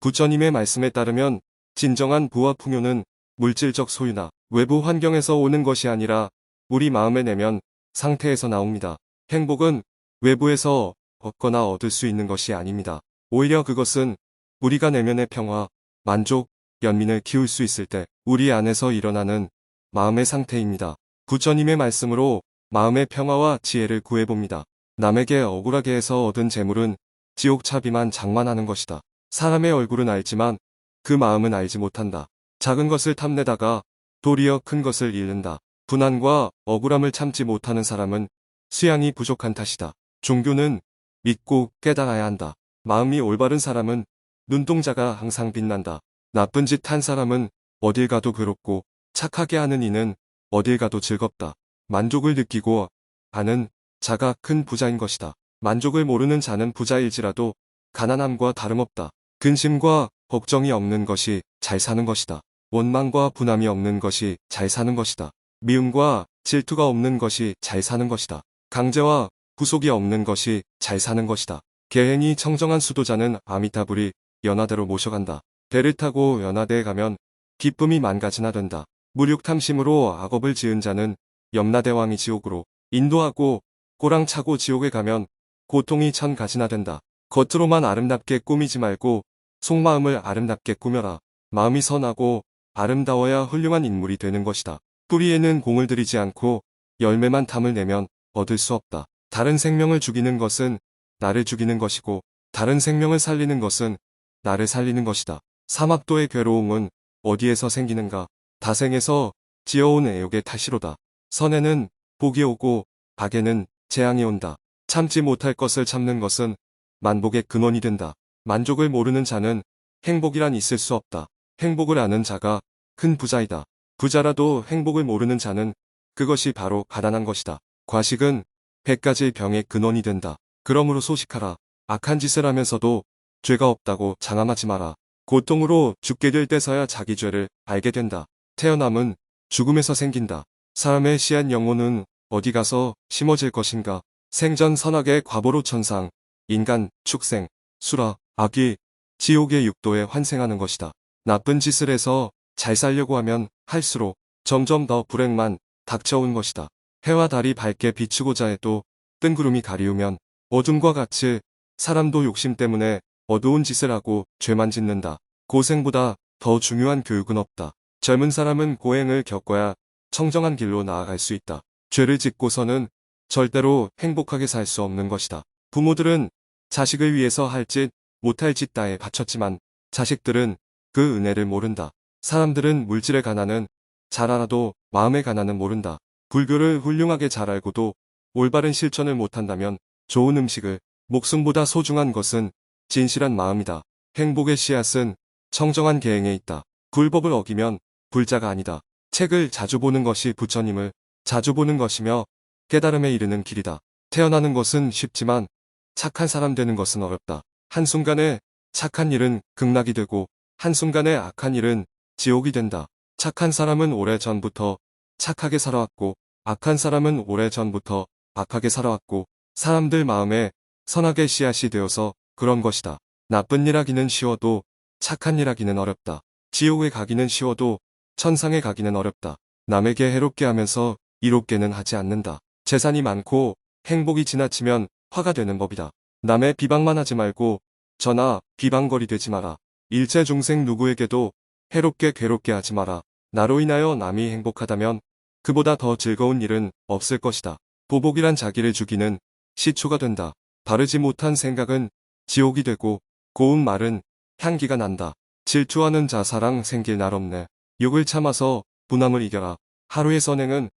부처님의 말씀에 따르면 진정한 부와 풍요는 물질적 소유나 외부 환경에서 오는 것이 아니라 우리 마음의 내면 상태에서 나옵니다. 행복은 외부에서 얻거나 얻을 수 있는 것이 아닙니다. 오히려 그것은 우리가 내면의 평화, 만족, 연민을 키울 수 있을 때 우리 안에서 일어나는 마음의 상태입니다. 부처님의 말씀으로 마음의 평화와 지혜를 구해봅니다. 남에게 억울하게 해서 얻은 재물은 지옥차비만 장만하는 것이다. 사람의 얼굴은 알지만 그 마음은 알지 못한다. 작은 것을 탐내다가 도리어 큰 것을 잃는다. 분한과 억울함을 참지 못하는 사람은 수양이 부족한 탓이다. 종교는 믿고 깨달아야 한다. 마음이 올바른 사람은 눈동자가 항상 빛난다. 나쁜 짓 한 사람은 어딜 가도 괴롭고 착하게 하는 이는 어딜 가도 즐겁다. 만족을 느끼고 아는 자가 큰 부자인 것이다. 만족을 모르는 자는 부자일지라도 가난함과 다름없다. 근심과 걱정이 없는 것이 잘 사는 것이다. 원망과 분함이 없는 것이 잘 사는 것이다. 미움과 질투가 없는 것이 잘 사는 것이다. 강제와 구속이 없는 것이 잘 사는 것이다. 계행이 청정한 수도자는 아미타불이 연화대로 모셔간다. 배를 타고 연화대에 가면 기쁨이 만가지나 된다. 무력탐심으로 악업을 지은 자는 염라대왕이 지옥으로 인도하고 꼬랑 차고 지옥에 가면 고통이 천가지나 된다. 겉으로만 아름답게 꾸미지 말고 속마음을 아름답게 꾸며라. 마음이 선하고 아름다워야 훌륭한 인물이 되는 것이다. 뿌리에는 공을 들이지 않고 열매만 탐을 내면 얻을 수 없다. 다른 생명을 죽이는 것은 나를 죽이는 것이고 다른 생명을 살리는 것은 나를 살리는 것이다. 사막도의 괴로움은 어디에서 생기는가? 다생에서 지어온 애욕의 탓이로다. 선에는 복이 오고 악에는 재앙이 온다. 참지 못할 것을 참는 것은 만복의 근원이 된다. 만족을 모르는 자는 행복이란 있을 수 없다. 행복을 아는 자가 큰 부자이다. 부자라도 행복을 모르는 자는 그것이 바로 가난한 것이다. 과식은 100가지 병의 근원이 된다. 그러므로 소식하라. 악한 짓을 하면서도 죄가 없다고 장함하지 마라. 고통으로 죽게 될 때서야 자기 죄를 알게 된다. 태어남은 죽음에서 생긴다. 사람의 씨앗 영혼은 어디 가서 심어질 것인가? 생전 선악의 과보로 천상, 인간, 축생, 수라, 악이 지옥의 육도에 환생하는 것이다. 나쁜 짓을 해서 잘 살려고 하면 할수록 점점 더 불행만 닥쳐온 것이다. 해와 달이 밝게 비추고자 해도 뜬구름이 가리우면 어둠과 같이 사람도 욕심 때문에 어두운 짓을 하고 죄만 짓는다. 고생보다 더 중요한 교육은 없다. 젊은 사람은 고행을 겪어야 청정한 길로 나아갈 수 있다. 죄를 짓고서는 절대로 행복하게 살 수 없는 것이다. 부모들은 자식을 위해서 할 짓, 못할 짓 다에 바쳤지만 자식들은 그 은혜를 모른다. 사람들은 물질의 가난은 잘 알아도 마음의 가난은 모른다. 불교를 훌륭하게 잘 알고도 올바른 실천을 못한다면 좋은 음식을 목숨보다 소중한 것은 진실한 마음이다. 행복의 씨앗은 청정한 계행에 있다. 굴법을 어기면 불자가 아니다. 책을 자주 보는 것이 부처님을 자주 보는 것이며 깨달음에 이르는 길이다. 태어나는 것은 쉽지만 착한 사람 되는 것은 어렵다. 한순간에 착한 일은 극락이 되고 한순간에 악한 일은 지옥이 된다. 착한 사람은 오래전부터 착하게 살아왔고 악한 사람은 오래전부터 악하게 살아왔고 사람들 마음에 선악의 씨앗이 되어서 그런 것이다. 나쁜 일 하기는 쉬워도 착한 일 하기는 어렵다. 지옥에 가기는 쉬워도 천상에 가기는 어렵다. 남에게 해롭게 하면서 이롭게는 하지 않는다. 재산이 많고 행복이 지나치면 화가 되는 법이다. 남의 비방만 하지 말고 저나 비방거리 되지 마라. 일체 중생 누구에게도 해롭게 괴롭게 하지 마라. 나로 인하여 남이 행복하다면 그보다 더 즐거운 일은 없을 것이다. 보복이란 자기를 죽이는 시초가 된다. 바르지 못한 생각은 지옥이 되고 고운 말은 향기가 난다. 질투하는 자 사랑 생길 날 없네. 욕을 참아서 분함을 이겨라. 하루의 선행은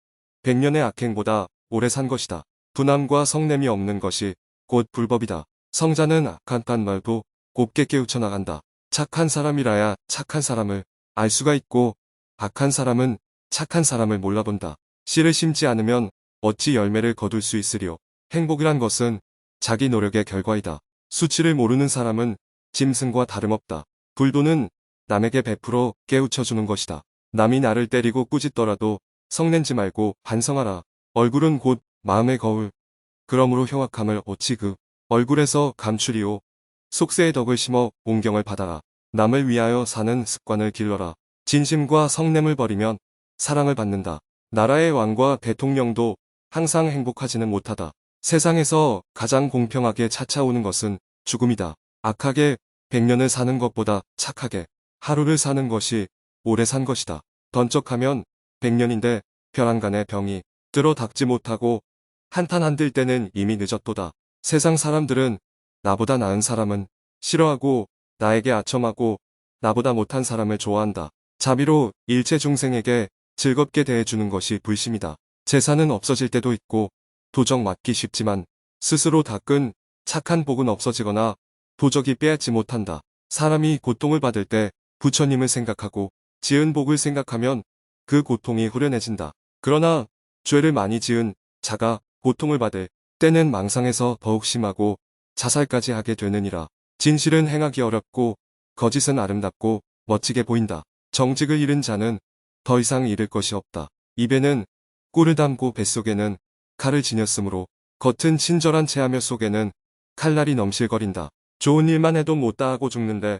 100년의 악행보다 오래 산 것이다. 분함과 성냄이 없는 것이 곧 불법이다. 성자는 악한 말도 곱게 깨우쳐 나간다. 착한 사람이라야 착한 사람을 알 수가 있고 악한 사람은 착한 사람을 몰라본다. 씨를 심지 않으면 어찌 열매를 거둘 수 있으리요. 행복이란 것은 자기 노력의 결과이다. 수치를 모르는 사람은 짐승과 다름없다. 불도는 남에게 베풀어 깨우쳐주는 것이다. 남이 나를 때리고 꾸짖더라도 성내지 말고 반성하라. 얼굴은 곧 마음의 거울. 그러므로 흉악함을 어찌 그 얼굴에서 감추리오. 속세의 덕을 심어 온경을 받아라. 남을 위하여 사는 습관을 길러라. 진심과 성냄을 버리면 사랑을 받는다. 나라의 왕과 대통령도 항상 행복하지는 못하다. 세상에서 가장 공평하게 찾아오는 것은 죽음이다. 악하게 100년을 사는 것보다 착하게 하루를 사는 것이 오래 산 것이다. 번쩍하면 100년인데 벼랑간에 병이 들어 닥지 못하고 한탄 안 들 때는 이미 늦었도다. 세상 사람들은 나보다 나은 사람은 싫어하고 나에게 아첨하고 나보다 못한 사람을 좋아한다. 자비로 일체 중생에게 즐겁게 대해주는 것이 불심이다. 재산은 없어질 때도 있고 도적 맞기 쉽지만 스스로 닦은 착한 복은 없어지거나 도적이 빼앗지 못한다. 사람이 고통을 받을 때 부처님을 생각하고 지은 복을 생각하면 그 고통이 후련해진다. 그러나 죄를 많이 지은 자가 고통을 받을 때는 망상에서 더욱 심하고 자살까지 하게 되느니라. 진실은 행하기 어렵고 거짓은 아름답고 멋지게 보인다. 정직을 잃은 자는 더 이상 잃을 것이 없다. 입에는 꿀을 담고 뱃속에는 칼을 지녔으므로 겉은 친절한 체하며 속에는 칼날이 넘실거린다. 좋은 일만 해도 못다 하고 죽는데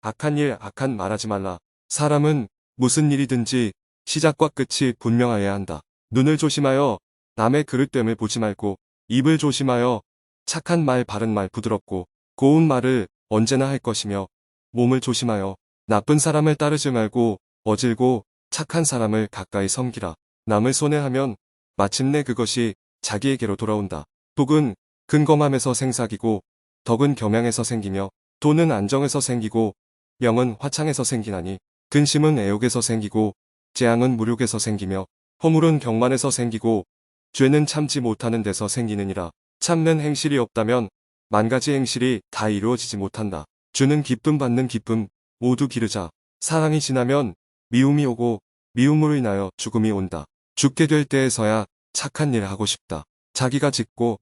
악한 일 악한 말하지 말라. 사람은 무슨 일이든지 시작과 끝이 분명하여야 한다. 눈을 조심하여 남의 그릇됨을 보지 말고 입을 조심하여 착한 말 바른 말 부드럽고 고운 말을 언제나 할 것이며 몸을 조심하여 나쁜 사람을 따르지 말고 어질고 착한 사람을 가까이 섬기라. 남을 손해하면 마침내 그것이 자기에게로 돌아온다. 복은 근검함에서 생사기고 덕은 겸양에서 생기며 돈은 안정에서 생기고 명은 화창에서 생기나니 근심은 애욕에서 생기고 재앙은 무력에서 생기며 허물은 경만에서 생기고 죄는 참지 못하는 데서 생기느니라. 참는 행실이 없다면 만 가지 행실이 다 이루어지지 못한다. 주는 기쁨 받는 기쁨 모두 기르자. 사랑이 지나면 미움이 오고 미움으로 인하여 죽음이 온다. 죽게 될 때에서야 착한 일 하고 싶다. 자기가 짓고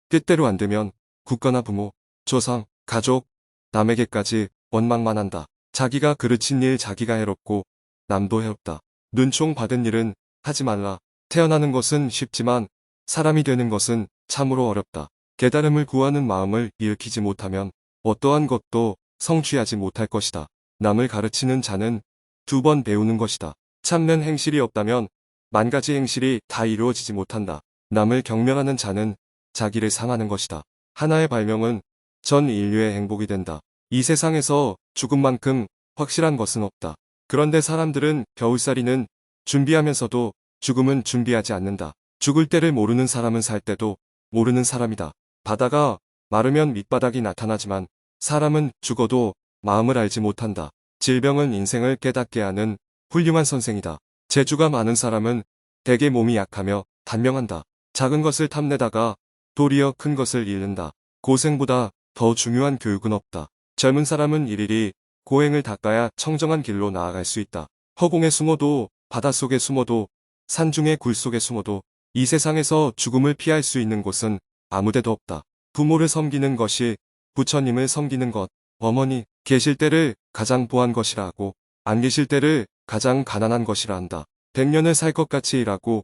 뜻대로 안 되면 국가나 부모, 조상, 가족, 남에게까지 원망만 한다. 자기가 그르친 일 자기가 해롭고 남도 해롭다. 눈총 받은 일은 하지 말라. 태어나는 것은 쉽지만 사람이 되는 것은 참으로 어렵다. 깨달음을 구하는 마음을 일으키지 못하면 어떠한 것도 성취하지 못할 것이다. 남을 가르치는 자는 2번 배우는 것이다. 참는 행실이 없다면 만 가지 행실이 다 이루어지지 못한다. 남을 경멸하는 자는 자기를 상하는 것이다. 하나의 발명은 전 인류의 행복이 된다. 이 세상에서 죽음만큼 확실한 것은 없다. 그런데 사람들은 겨울살이는 준비하면서도 죽음은 준비하지 않는다. 죽을 때를 모르는 사람은 살 때도 모르는 사람이다. 바다가 마르면 밑바닥이 나타나지만 사람은 죽어도 마음을 알지 못한다. 질병은 인생을 깨닫게 하는 훌륭한 선생이다. 재주가 많은 사람은 대개 몸이 약하며 단명한다. 작은 것을 탐내다가 도리어 큰 것을 잃는다. 고생보다 더 중요한 교육은 없다. 젊은 사람은 일일이 고행을 닦아야 청정한 길로 나아갈 수 있다. 허공에 숨어도 바닷속에 숨어도 산중의 굴 속에 숨어도 이 세상에서 죽음을 피할 수 있는 곳은 아무데도 없다. 부모를 섬기는 것이 부처님을 섬기는 것. 어머니 계실 때를 가장 보한 것이라 하고 안 계실 때를 가장 가난한 것이라 한다. 100년을 살 것 같이 일하고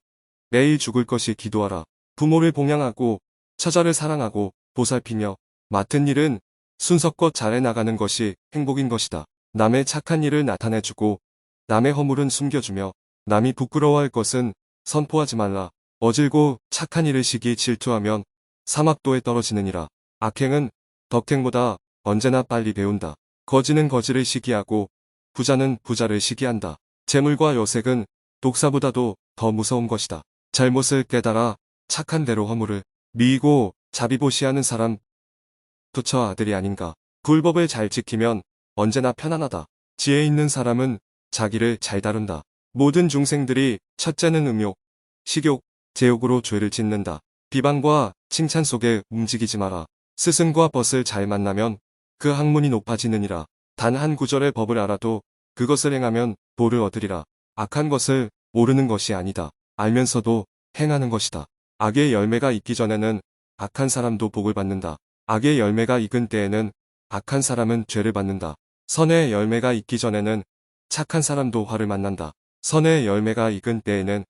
매일 죽을 것이 기도하라. 부모를 봉양하고 처자를 사랑하고 보살피며 맡은 일은 순서껏 잘해 나가는 것이 행복인 것이다. 남의 착한 일을 나타내주고 남의 허물은 숨겨주며 남이 부끄러워할 것은 선포하지 말라. 어질고 착한 일을 시기 질투하면 사막도에 떨어지느니라. 악행은 덕행보다 언제나 빨리 배운다. 거지는 거지를 시기하고 부자는 부자를 시기한다. 재물과 요색은 독사보다도 더 무서운 것이다. 잘못을 깨달아 착한 대로 허물을 미이고 자비보시하는 사람 부처 아들이 아닌가. 불법을 잘 지키면 언제나 편안하다. 지혜 있는 사람은 자기를 잘 다룬다. 모든 중생들이 첫째는 음욕, 식욕, 제욕으로 죄를 짓는다. 비방과 칭찬 속에 움직이지 마라. 스승과 벗을 잘 만나면 그 학문이 높아지느니라. 단 한 구절의 법을 알아도 그것을 행하면 도를 얻으리라. 악한 것을 모르는 것이 아니다. 알면서도 행하는 것이다. 악의 열매가 익기 전에는 악한 사람도 복을 받는다. 악의 열매가 익은 때에는 악한 사람은 죄를 받는다. 선의 열매가 익기 전에는 착한 사람도 화를 만난다. 선의 열매가 익은 때에는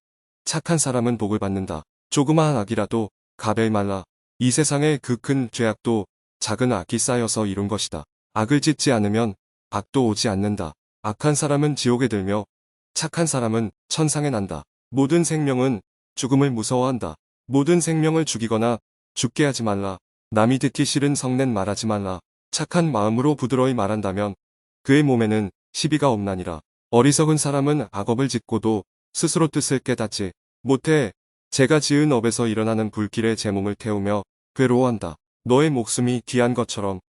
착한 사람은 복을 받는다. 조그마한 악이라도 가벨 말라. 이 세상의 그 큰 죄악도 작은 악이 쌓여서 이룬 것이다. 악을 짓지 않으면 악도 오지 않는다. 악한 사람은 지옥에 들며 착한 사람은 천상에 난다. 모든 생명은 죽음을 무서워한다. 모든 생명을 죽이거나 죽게 하지 말라. 남이 듣기 싫은 성낸 말하지 말라. 착한 마음으로 부드러이 말한다면 그의 몸에는 시비가 없나니라. 어리석은 사람은 악업을 짓고도 스스로 뜻을 깨닫지 못해 제가 지은 업에서 일어나는 불길에 제 몸을 태우며 괴로워한다. 너의 목숨이 귀한 것처럼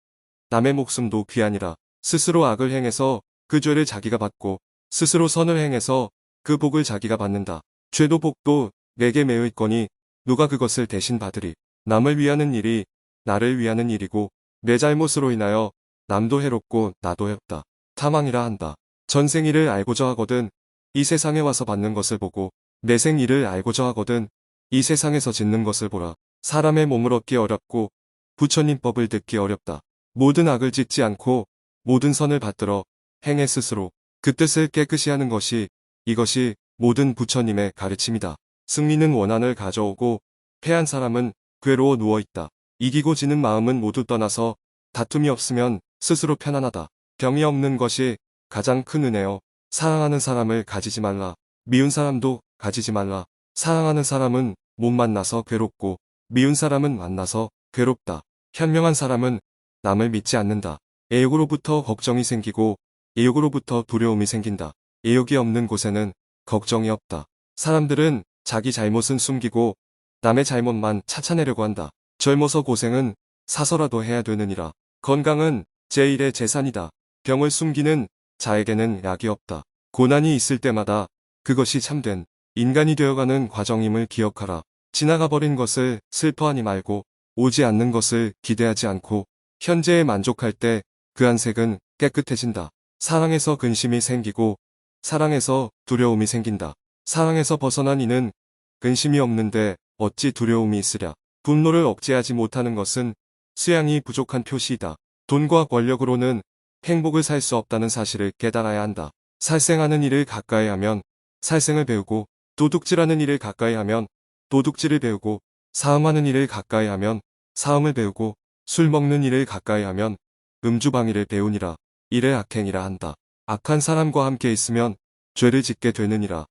남의 목숨도 귀하니라. 스스로 악을 행해서 그 죄를 자기가 받고 스스로 선을 행해서 그 복을 자기가 받는다. 죄도 복도 내게 매여 있거니 누가 그것을 대신 받으리. 남을 위하는 일이 나를 위하는 일이고 내 잘못으로 인하여 남도 해롭고 나도 해롭다. 탐망이라 한다. 전생일을 알고자 하거든 이 세상에 와서 받는 것을 보고 내생일을 알고자 하거든 이 세상에서 짓는 것을 보라. 사람의 몸을 얻기 어렵고 부처님 법을 듣기 어렵다. 모든 악을 짓지 않고 모든 선을 받들어 행해 스스로 그 뜻을 깨끗이 하는 것이 이것이 모든 부처님의 가르침이다. 승리는 원한을 가져오고 패한 사람은 괴로워 누워있다. 이기고 지는 마음은 모두 떠나서 다툼이 없으면 스스로 편안하다. 병이 없는 것이 가장 큰 은혜여. 사랑하는 사람을 가지지 말라. 미운 사람도 가지지 말라. 사랑하는 사람은 못 만나서 괴롭고 미운 사람은 만나서 괴롭다. 현명한 사람은 남을 믿지 않는다. 애욕으로부터 걱정이 생기고 애욕으로부터 두려움이 생긴다. 애욕이 없는 곳에는 걱정이 없다. 사람들은 자기 잘못은 숨기고 남의 잘못만 찾아내려고 한다. 젊어서 고생은 사서라도 해야 되느니라. 건강은 제1의 재산이다. 병을 숨기는 자에게는 약이 없다. 고난이 있을 때마다 그것이 참된 인간이 되어가는 과정임을 기억하라. 지나가 버린 것을 슬퍼하니 말고 오지 않는 것을 기대하지 않고 현재에 만족할 때 그 안색은 깨끗해진다. 사랑에서 근심이 생기고 사랑에서 두려움이 생긴다. 사랑에서 벗어난 이는 근심이 없는데 어찌 두려움이 있으랴. 분노를 억제하지 못하는 것은 수양이 부족한 표시이다. 돈과 권력으로는 행복을 살 수 없다는 사실을 깨달아야 한다. 살생하는 일을 가까이 하면 살생을 배우고 도둑질하는 일을 가까이 하면 도둑질을 배우고 사음하는 일을 가까이 하면 사음을 배우고 술 먹는 일을 가까이 하면 음주방위를 배우니라. 이를 악행이라 한다. 악한 사람과 함께 있으면 죄를 짓게 되느니라.